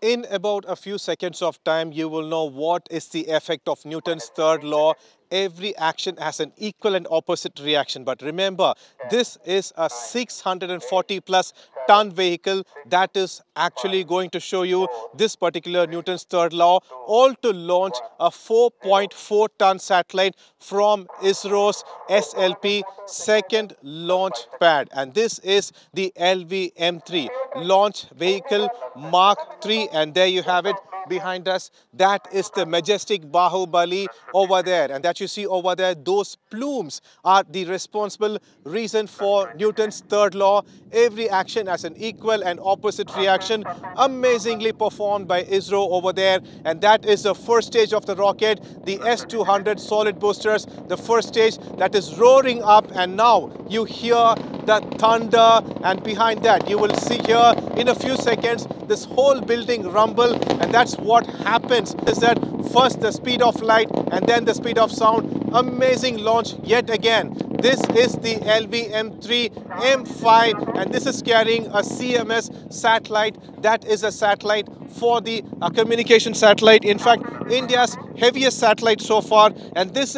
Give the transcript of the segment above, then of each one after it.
In about a few seconds of time, you will know what is the effect of Newton's third law. Every action has an equal and opposite reaction. But remember, this is a 640 plus ton vehicle that is actually going to show you this particular Newton's third law, all to launch a 4.4 ton satellite from ISRO's SLP second launch pad. And this is the LVM3 launch vehicle Mark 3, and there you have it behind us. That is the majestic Bahubali over there, and that you see over there, those plumes are the responsible reason for Newton's third law. Every action has an equal and opposite reaction, amazingly performed by ISRO over there. And that is the first stage of the rocket, the S200 solid boosters, the first stage that is roaring up. And now you hear the thunder, and behind that you will see here in a few seconds this whole building rumble. And that's what happens, is that first the speed of light and then the speed of sound. Amazing launch yet again. This is the LVM3 M5, and this is carrying a CMS satellite. That is a satellite for the communication satellite. In fact, India's heaviest satellite so far, and this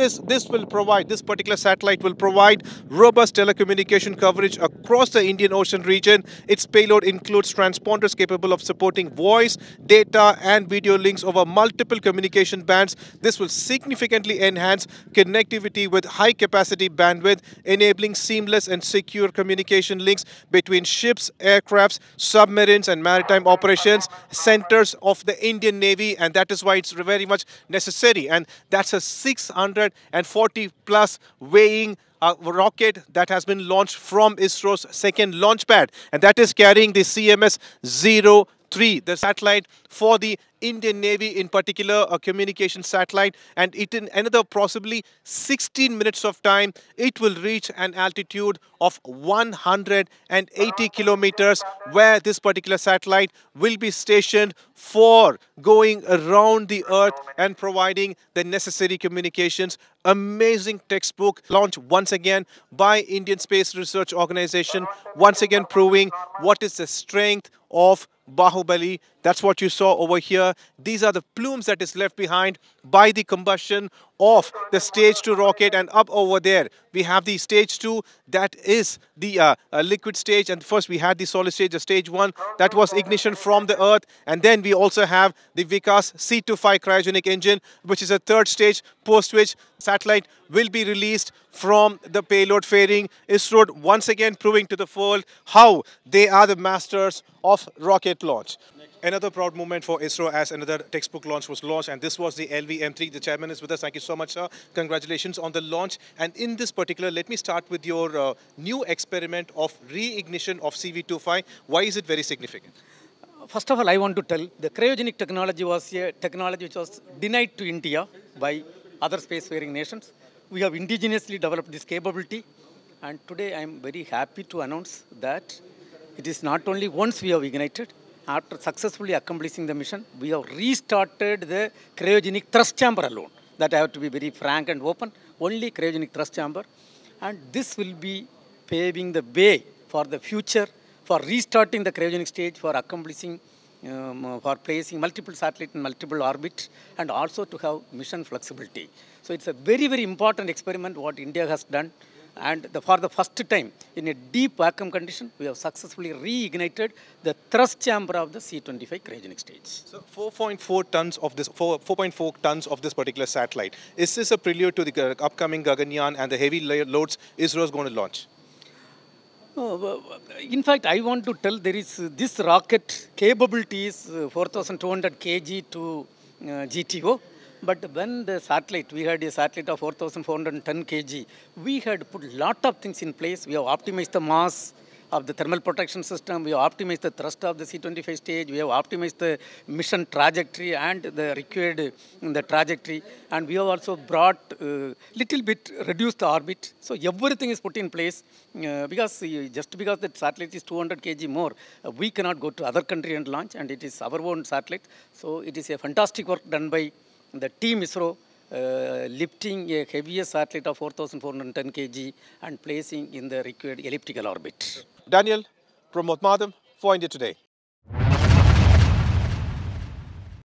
particular satellite will provide robust telecommunication coverage across the Indian Ocean region. Its payload includes transponders capable of supporting voice, data and video links over multiple communication bands. This will significantly enhance connectivity with high capacity bandwidth, enabling seamless and secure communication links between ships, aircrafts, submarines and maritime operations centers of the Indian Navy. And that is why it's very much necessary. And that's a 640 plus weighing rocket that has been launched from ISRO's second launch pad, and that is carrying the CMS-03, the satellite for the Indian Navy, in particular a communication satellite. And it, in another possibly 16 minutes of time, it will reach an altitude of 180 kilometers, where this particular satellite will be stationed for going around the Earth and providing the necessary communications. Amazing textbook launch once again by Indian Space Research Organization, once again proving what is the strength of Bahubali. That's what you saw over here. These are the plumes that is left behind by the combustion of the stage 2 rocket. And up over there we have the stage 2, that is the liquid stage. And first we had the solid stage, the stage 1, that was ignition from the Earth. And then we also have the Vikas C25 cryogenic engine, which is a third stage, post which satellite will be released from the payload fairing. ISRO once again proving to the world how they are the masters of rocket launch. Another proud moment for ISRO, as another textbook launch was launched, and this was the LVM3. The chairman is with us. Thank you so much, sir. Congratulations on the launch. And in this particular, let me start with your new experiment of re-ignition of CV25. Why is it very significant? First of all, I want to tell the cryogenic technology was a technology which was denied to India by other spacefaring nations. We have indigenously developed this capability, and today I am very happy to announce that it is not only once we have ignited. After successfully accomplishing the mission, we have restarted the cryogenic thrust chamber alone. That I have to be very frank and open, only cryogenic thrust chamber. And this will be paving the way for the future, for restarting the cryogenic stage, for accomplishing, for placing multiple satellites in multiple orbits, and also to have mission flexibility. So it's a very, very important experiment what India has done. And for the first time, in a deep vacuum condition, we have successfully reignited the thrust chamber of the C25 cryogenic stage. So 4.4 tons of this, 4.4 tons of this particular satellite. Is this a prelude to the upcoming Gaganyaan and the heavy loads ISRO is going to launch? In fact, I want to tell there is this rocket capability is 4,200 kg to GTO. But when the satellite, we had a satellite of 4,410 kg, we had put a lot of things in place. We have optimized the mass of the thermal protection system. We have optimized the thrust of the C25 stage. We have optimized the mission trajectory and the required the trajectory. And we have also brought little bit reduced the orbit. So everything is put in place because just because the satellite is 200 kg more, we cannot go to other country and launch, and it is our own satellite. So it is a fantastic work done by the team ISRO, lifting a heavier satellite of 4,410 kg and placing in the required elliptical orbit. Daniel, Pramod Madam for India Today.